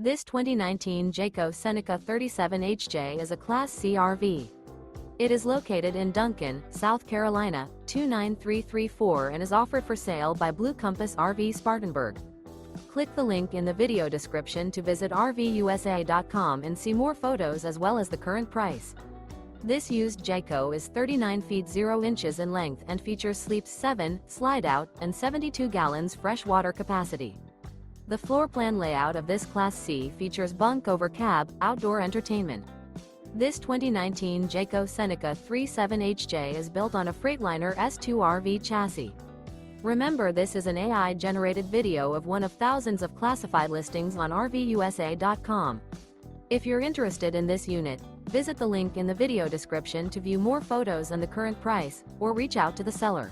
This 2019 Jayco Seneca 37HJ is a Class C RV. It is located in Duncan, South Carolina, 29334 and is offered for sale by Blue Compass RV Spartanburg. Click the link in the video description to visit RVUSA.com and see more photos as well as the current price. This used Jayco is 39 feet 0 inches in length and features sleeps 7, Slideout, and 72 gallons fresh water capacity. The floor plan layout of this Class C features Bunk Over Cab, outdoor entertainment. This 2019 Jayco Seneca 37HJ is built on a Freightliner S2RV chassis. Remember, this is an AI-generated video of one of thousands of classified listings on RVUSA.com. If you're interested in this unit, visit the link in the video description to view more photos and the current price, or reach out to the seller.